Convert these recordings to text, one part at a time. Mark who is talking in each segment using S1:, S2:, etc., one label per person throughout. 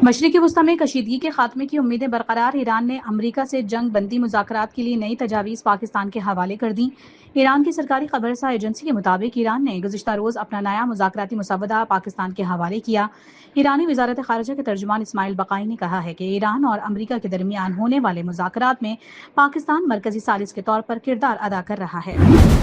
S1: मशरिकी वस्ता में कशीदगी के खात्मे की उम्मीदें बरकरार। ईरान ने अमरीका से जंग बंदी मुज़ाकरात के लिए नई तजावीज़ पाकिस्तान के हवाले कर दी। ईरान की सरकारी खबरसा एजेंसी के मुताबिक ईरान ने गुज़िश्ता रोज़ अपना नया मुज़ाकराती मुसवदा पाकिस्तान के हवाले किया। ईरानी वजारत खारजा के तर्जुमान इस्माइल बकाई ने कहा है कि ईरान और अमरीका के दरमियान होने वाले मुज़ाकरात में पाकिस्तान मरकजी सालिस के तौर पर किरदार अदा कर रहा है।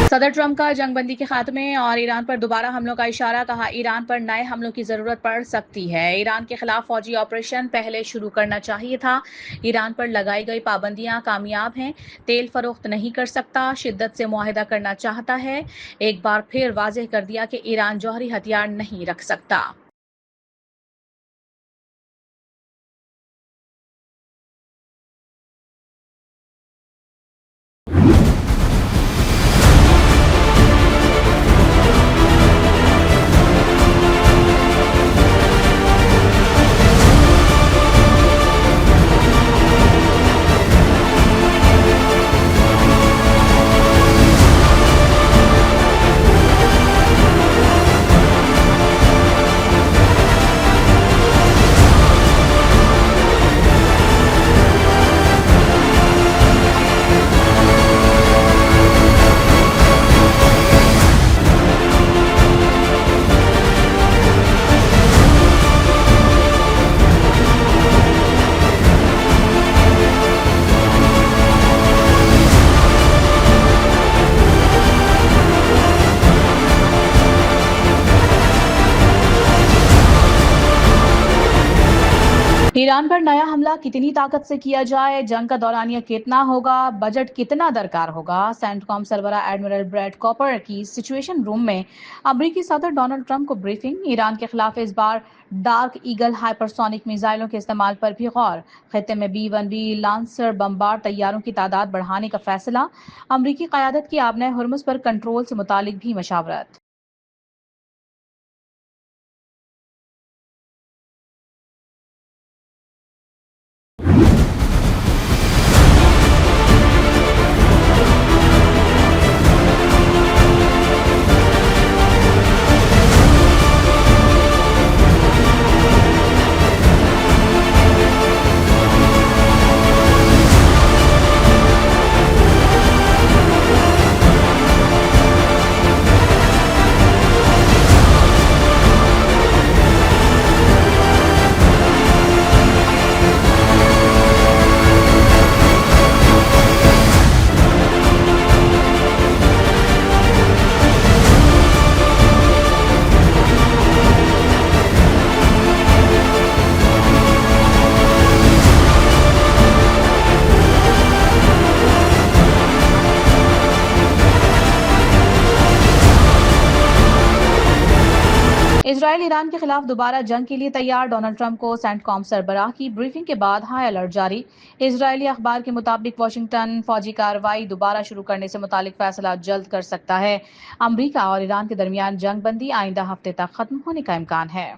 S1: सदर ट्रंप का जंगबंदी के खात्मे और ईरान पर दोबारा हमलों का इशारा। कहा, ईरान पर नए हमलों की जरूरत पड़ सकती है। ईरान के खिलाफ फौजी ऑपरेशन पहले शुरू करना चाहिए था। ईरान पर लगाई गई पाबंदियां कामयाब हैं। तेल फरोख्त नहीं कर सकता, शिद्दत से मुआहिदा करना चाहता है। एक बार फिर वाज़ेह कर दिया कि ईरान जौहरी हथियार नहीं रख सकता। ईरान पर नया हमला कितनी ताकत से किया जाए, जंग का दौरानिया कितना होगा, बजट कितना दरकार होगा। सेंटकॉम सरबरा एडमिरल ब्रैड कॉपर की सिचुएशन रूम में अमरीकी सदर डोनाल्ड ट्रंप को ब्रीफिंग। ईरान के खिलाफ इस बार डार्क ईगल हाइपरसोनिक मिसाइलों के इस्तेमाल पर भी गौर। खत्ते में B-1B लांसर बमबार तैयारों की तादाद बढ़ाने का फैसला। अमरीकी क़यादत की आबने हुर्मुज़ पर कंट्रोल से मुतालिक भी मशावरत। इजराइल ईरान के खिलाफ दोबारा जंग के लिए तैयार। डोनाल्ड ट्रंप को सेंटकॉम सरबराह की ब्रीफिंग के बाद हाई अलर्ट जारी। इजरायली अखबार के मुताबिक वाशिंगटन फौजी कार्रवाई दोबारा शुरू करने से मुतालिक फैसला जल्द कर सकता है। अमरीका और ईरान के दरमियान जंग बंदी आइंदा हफ्ते तक खत्म होने का इम्कान है।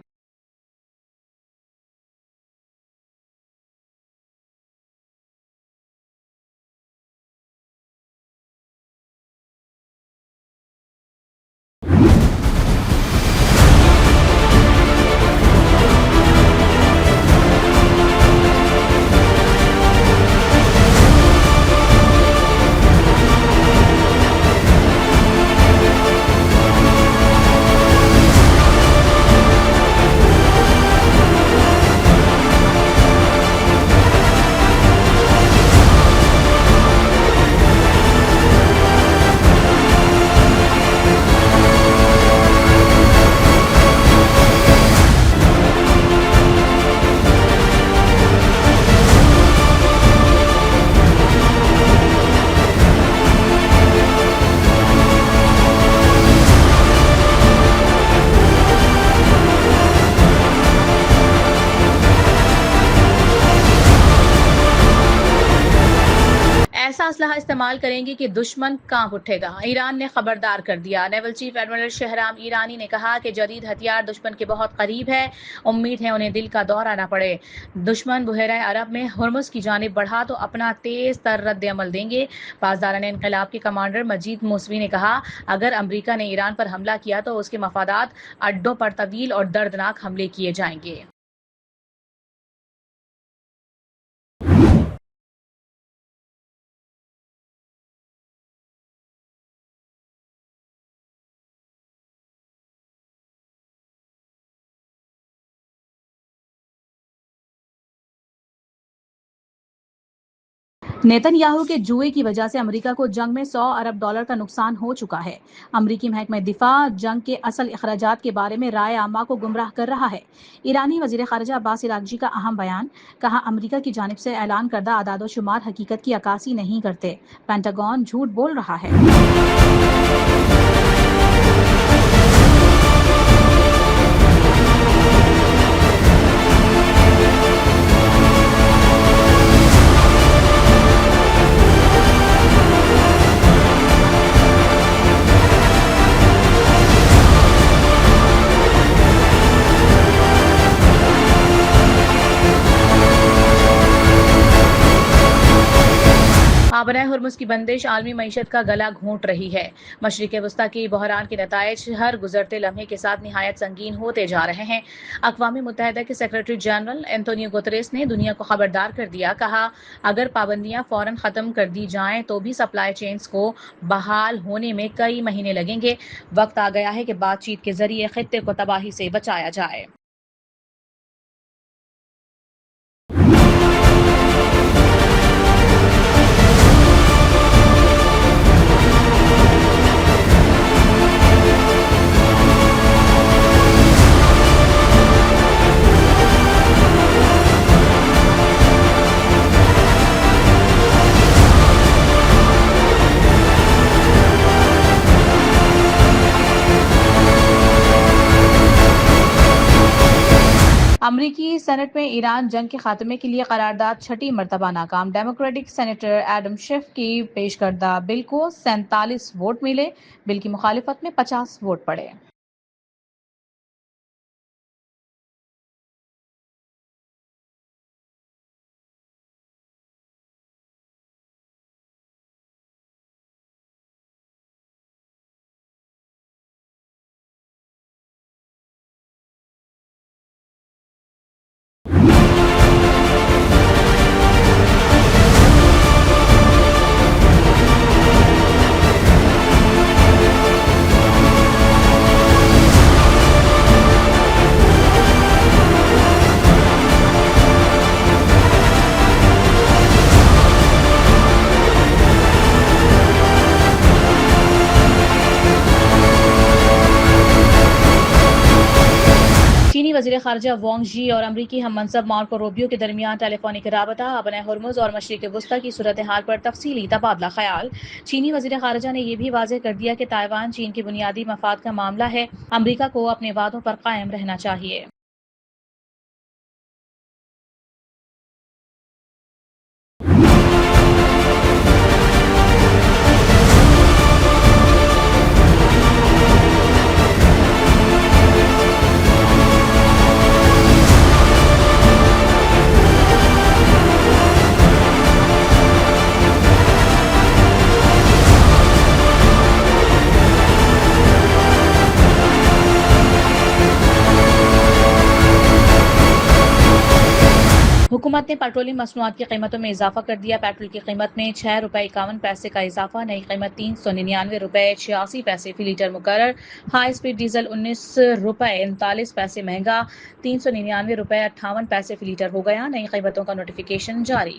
S1: असलहा इस्तेमाल करेंगे कि दुश्मन कांप उठेगा। ईरान ने खबरदार कर दिया। नेवल चीफ एडमिरल शहराम ईरानी ने कहा कि जदीद हथियार दुश्मन के बहुत करीब है, उम्मीद है उन्हें दिल का दौरा न पड़े। दुश्मन बहरा अरब में हुर्मुज की जानिब बढ़ा तो अपना तेज तर रद्द अमल देंगे। पासदारान इनकलाब के कमांडर मजीद मौसवी ने कहा, अगर अमरीका ने ईरान पर हमला किया तो उसके मफादात अड्डों पर तवील और दर्दनाक हमले किए जाएंगे। नेतन्याहू के जुए की वजह से अमेरिका को जंग में $100 अरब का नुकसान हो चुका है। अमेरिकी महकमा दिफा जंग के असल अखराजात के बारे में राय आमा को गुमराह कर रहा है। ईरानी वजीर खारजा अब्बास इरागजी का अहम बयान, कहा अमेरिका की जानिब से ऐलान करदा आदाद शुमार हकीकत की अक्कासी नहीं करते, पेंटागन झूठ बोल रहा है। आबराए हुर्मुज की बंदिश आलमी मईशत का गला घोंट रही है। मशरिक वस्ता की बहरान के नताइज हर गुजरते लम्हे के साथ निहायत संगीन होते जा रहे हैं। अक़वाम मुत्तहिदा के सेक्रेटरी जनरल एंटोनियो गुतरेस ने दुनिया को खबरदार कर दिया, कहा अगर पाबंदियां फौरन खत्म कर दी जाएं तो भी सप्लाई चेन्स को बहाल होने में कई महीने लगेंगे। वक्त आ गया है कि बातचीत के जरिए खित्ते को तबाही से बचाया जाए। अमरीकी सेनेट में ईरान जंग के खात्मे के लिए करारदाद छठी मरतबा नाकाम। डेमोक्रेटिक सेनेटर एडम शिफ की पेश करदा बिल को 47 वोट मिले। बिल की मुखालिफत में 50 वोट पड़े। चीनी वजीर खारजा वांग जी और अमरीकी हम मनसब मार्को रूबियो के दरमियान टेलीफोनिक राबता, अपने हुर्मुज और मशरिक वस्ता की सूरत हाल पर तफसीली तबादला ख्याल। चीनी वजीर खारजा ने यह भी वाज़ेह कर दिया कि ताइवान चीन के बुनियादी मफाद का मामला है, अमरीका को अपने वादों पर कायम रहना चाहिए। हुकूमत ने पेट्रोलियम मसनूआत की कीमतों में इजाफा कर दिया। पेट्रोल की कीमत में ₹6.51 का इजाफा, नई कीमत ₹399.86 फी लीटर मुकर्रर। हाई स्पीड डीजल ₹19.39 महंगा, ₹399.58 फी लीटर हो गया। नई कीमतों का नोटिफिकेशन जारी।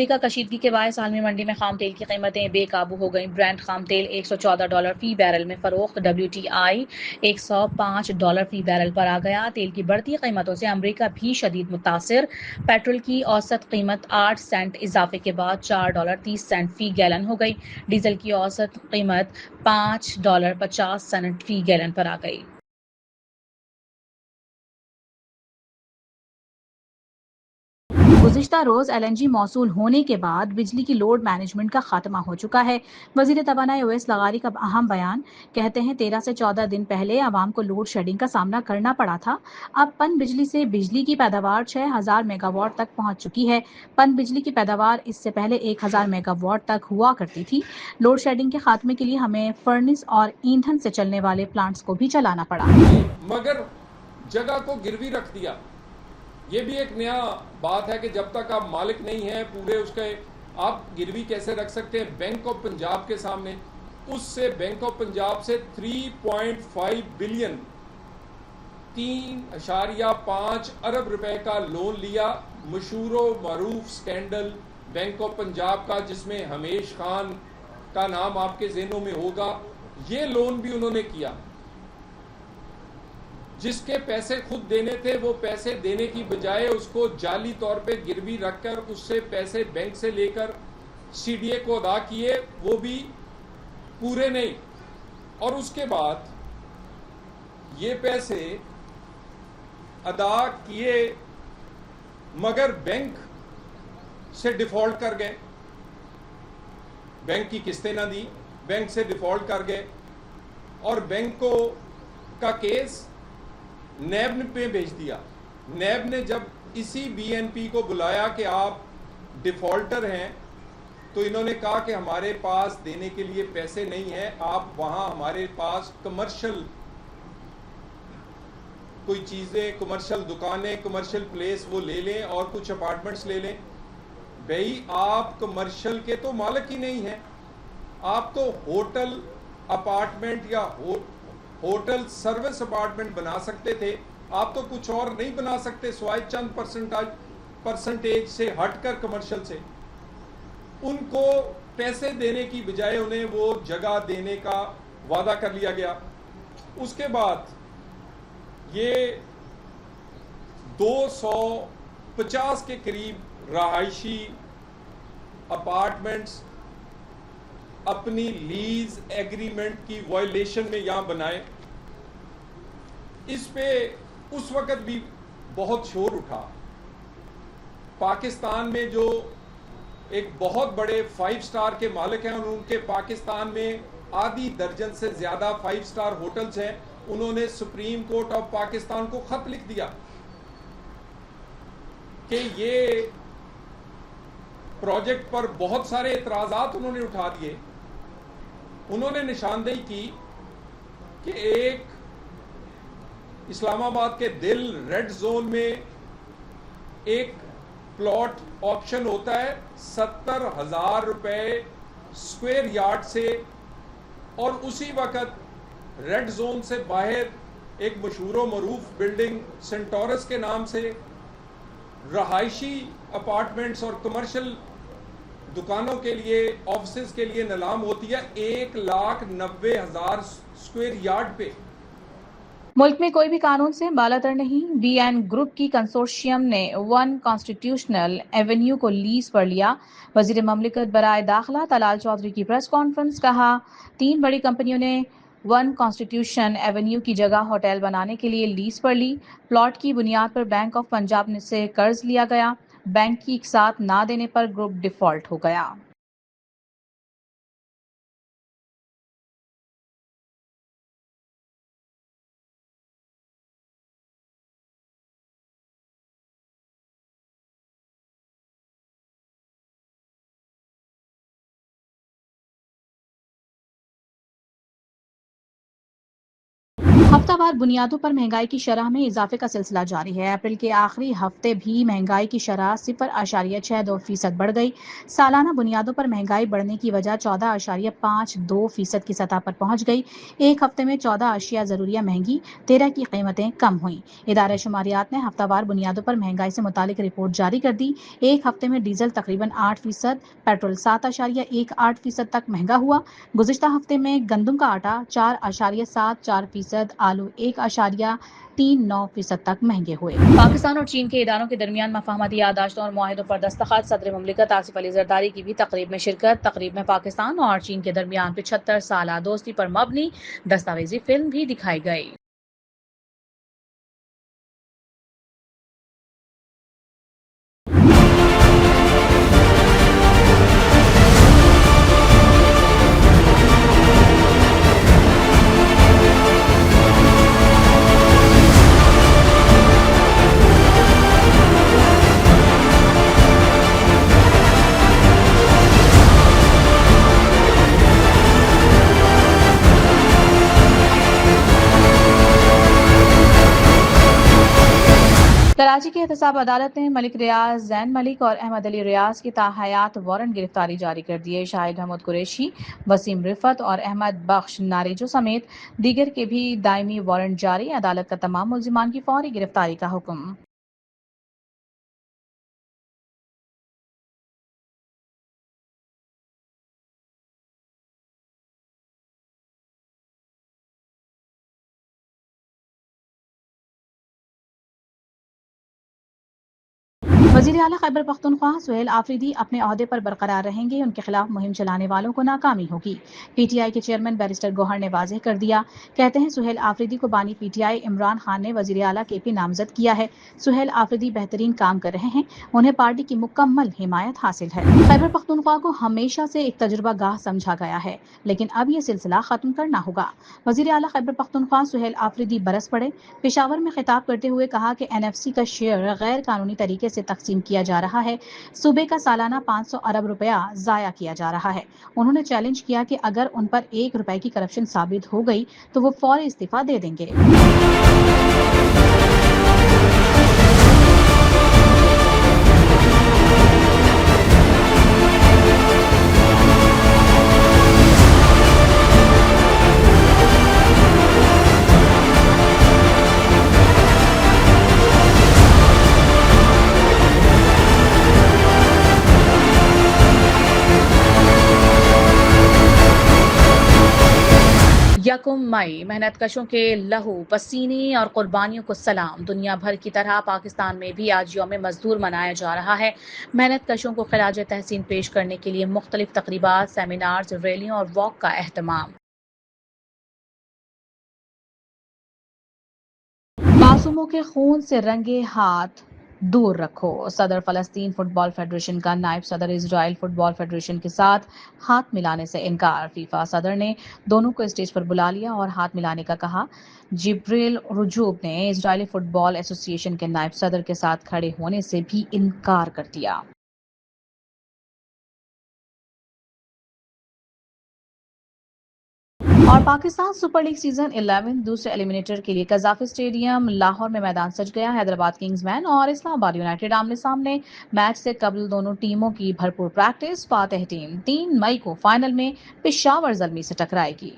S1: मंदी का कशीदगी के बायस आलमी मंडी में खाम तेल की कीमतें बेकाबू हो गईं। ब्रेंट खाम तेल $114 फी बैरल में फरोख्त, WTI $105 फी बैरल पर आ गया। तेल की बढ़ती कीमतों से अमरीका भी शदीद मुतासिर। पेट्रोल की औसत कीमत 8 सेंट इजाफे के बाद $4.30 फी गैलन हो गई। डीजल की औसत कीमत $5.50 फी गैलन पर आ गई। गुज़िश्ता रोज़ LNG मौसूल होने के बाद बिजली की लोड मैनेजमेंट का खात्मा हो चुका है। वज़ीर तवानाई ओवैस लगारी का अहम बयान। कहते हैं 13 से 14 दिन पहले आवाम को लोड शेडिंग का सामना करना पड़ा था। अब पन बिजली से बिजली की पैदावार 6000 मेगावाट तक पहुंच चुकी है। पन बिजली की पैदावार इससे पहले 1000 मेगावाट तक हुआ करती थी। लोड शेडिंग के खात्मे के लिए हमें फर्नेस और ईंधन से चलने वाले प्लांट्स को भी चलाना पड़ा,
S2: मगर जगह को गिरवी रख दिया। ये भी एक नया बात है कि जब तक आप मालिक नहीं हैं पूरे उसके, आप गिरवी कैसे रख सकते हैं बैंक ऑफ पंजाब के सामने। उससे बैंक ऑफ पंजाब से 3.5 बिलियन 3.5 अरब रुपए का लोन लिया। मशहूर मरूफ स्कैंडल बैंक ऑफ पंजाब का, जिसमें हमेश खान का नाम आपके ज़हनों में होगा। ये लोन भी उन्होंने किया। जिसके पैसे खुद देने थे वो पैसे देने की बजाय उसको जाली तौर पे गिरवी रखकर उससे पैसे बैंक से लेकर CDA को अदा किए, वो भी पूरे नहीं। और उसके बाद ये पैसे अदा किए मगर बैंक से डिफॉल्ट कर गए। बैंक की किस्तें ना दी, बैंक से डिफॉल्ट कर गए और बैंक को का केस नैब पे भेज दिया। नैब ने जब इसी BNP को बुलाया कि आप डिफॉल्टर हैं, तो इन्होंने कहा कि हमारे पास देने के लिए पैसे नहीं हैं, आप वहाँ हमारे पास कमर्शियल कोई चीज़ें, कमर्शियल दुकानें, कमर्शियल प्लेस वो ले लें और कुछ अपार्टमेंट्स ले लें। भाई आप कमर्शियल के तो मालिक ही नहीं हैं, आप तो होटल अपार्टमेंट या होटल सर्विस अपार्टमेंट बना सकते थे। आप तो कुछ और नहीं बना सकते सिवाय चंद परसेंटेज से हटकर कमर्शियल से। उनको पैसे देने की बजाय उन्हें वो जगह देने का वादा कर लिया गया। उसके बाद ये 250 के करीब रहायशी अपार्टमेंट्स अपनी लीज एग्रीमेंट की वायलेशन में यहां बनाए। इस पे उस वक्त भी बहुत शोर उठा। पाकिस्तान में जो एक बहुत बड़े 5 स्टार के मालिक हैं और उनके पाकिस्तान में आधी दर्जन से ज्यादा 5 स्टार होटल्स हैं, उन्होंने सुप्रीम कोर्ट ऑफ पाकिस्तान को खत लिख दिया कि ये प्रोजेक्ट पर बहुत सारे एतराजात उन्होंने उठा दिए। उन्होंने निशानदेही की कि एक इस्लामाबाद के दिल रेड जोन में एक प्लॉट ऑप्शन होता है 70,000 रुपए स्क्वायर यार्ड से, और उसी वक्त रेड जोन से बाहर एक मशहूर मरूफ बिल्डिंग सेंटोरस के नाम से रहायशी अपार्टमेंट्स और कमर्शियल दुकानों के लिए, ऑफिस के लिए नीलाम होती है 1,90,000 स्क्वायर यार्ड पे।
S1: मुल्क में कोई भी कानून से बालातर नहीं। BN ग्रुप की कंसोर्शियम ने 1 कॉन्स्टिट्यूशनल एवेन्यू को लीज पर लिया। वजीर ममलिकत बराए दाखिला तलाल चौधरी की प्रेस कॉन्फ्रेंस। कहा 3 बड़ी कंपनियों ने 1 कॉन्स्टिट्यूशन एवेन्यू की जगह होटल बनाने के लिए लीज पर ली। प्लॉट की बुनियाद पर बैंक ऑफ पंजाब से कर्ज लिया गया। बैंक की साथ ना देने पर ग्रुप डिफॉल्ट हो गया। हफ्तावार बुनियादों पर महंगाई की शरह में इजाफे का सिलसिला जारी है। अप्रैल के आखिरी हफ्ते भी महंगाई की शरह 0.62% बढ़ गई। सालाना बुनियादों पर महंगाई बढ़ने की वजह 14.52% की सतह पर पहुंच गई। एक हफ्ते में 14 अशिया जरूरिया महंगी, 13 की कीमतें कम हुई। इदारे शुमारियात ने हफ्तावार बुनियादों पर महंगाई से मुतालिक रिपोर्ट जारी कर दी। एक हफ्ते में डीजल तकरीबन 8%, पेट्रोल 7.18% तक महंगा हुआ। गुज़िश्ता हफ्ते में गंदम का आटा 4.74%, आलू 1.39% तक महंगे हुए। पाकिस्तान और चीन के इदारों के दरमियान मफाहमती याददाश्तों और मुआहिदों पर दस्तखत। सदर मुमलिकत आसिफ अली जरदारी की भी तकरीब में शिरकत। तकरीब में पाकिस्तान और चीन के दरमियान 75 साला दोस्ती पर मबनी दस्तावेजी फिल्म भी दिखाई गई। कराची की एहतसाब अदालत ने मलिक रियाज, जैन मलिक और अहमद अली रियाज की ताहयात वारंट गिरफ्तारी जारी कर दिए। शाहिद महमूद कुरैशी, वसीम रिफत और अहमद बख्श नारेजो समेत दीगर के भी दायमी वारंट जारी। अदालत का तमाम मुल्जिमान की फौरी गिरफ्तारी का हुक्म। वज़ीर आला खैबर पख्तूनख्वा सुहेल आफरीदी अपने ओहदे पर बरकरार रहेंगे। उनके खिलाफ मुहिम चलाने वालों को नाकामी होगी। पीटीआई के चेयरमैन बैरिस्टर गौहर ने वाज़ेह कर दिया। कहते हैं सुहेल आफरीदी को बानी पीटीआई इमरान खान ने वज़ीर आला केपी नामजद किया है। सुहेल आफरीदी बेहतरीन काम कर रहे हैं, उन्हें पार्टी की मुकम्मल हिमायत हासिल है। खैबर पख्तूनख्वा को हमेशा से एक तजुर्बा गाह समझा गया है, लेकिन अब ये सिलसिला खत्म करना होगा। वज़ीर आला खैबर पख्तूनख्वा सुहेल आफरीदी बरस पड़े। पेशावर में खिताब करते हुए कहा कि एनएफसी का शेयर गैर कानूनी तरीके से तकसीम किया जा रहा है। सूबे का सालाना 500 अरब रुपया जाया किया जा रहा है। उन्होंने चैलेंज किया कि अगर उन पर 1 रुपए की करप्शन साबित हो गई तो वो फौरी इस्तीफा दे देंगे। यकम मई मेहनतकशों के लहू पसीने और कुर्बानियों को सलाम। दुनिया भर की तरह पाकिस्तान में भी आज यौम मजदूर मनाया जा रहा है। मेहनतकशों को खिराज तहसीन पेश करने के लिए मुख्तलिफ तकरीबात, सेमिनार्स, रैलियों और वॉक का एहतमाम। मासूमों के खून से रंगे हाथ दूर रखो। सदर फलस्तीन फुटबॉल फेडरेशन का नायब सदर इजराइल फुटबॉल फेडरेशन के साथ हाथ मिलाने से इनकार। फीफा सदर ने दोनों को स्टेज पर बुला लिया और हाथ मिलाने का कहा। जिब्रिल रुजूब ने इजरायली फुटबॉल एसोसिएशन के नायब सदर के साथ खड़े होने से भी इनकार कर दिया। और पाकिस्तान सुपर लीग सीजन 11 दूसरे एलिमिनेटर के लिए कजाफी स्टेडियम लाहौर में मैदान सज गया। हैदराबाद किंग्समैन और इस्लामाबाद यूनाइटेड आमने सामने। मैच से कबल दोनों टीमों की भरपूर प्रैक्टिस। फातेह टीम 3 मई को फाइनल में पेशावर जल्मी से टकराएगी।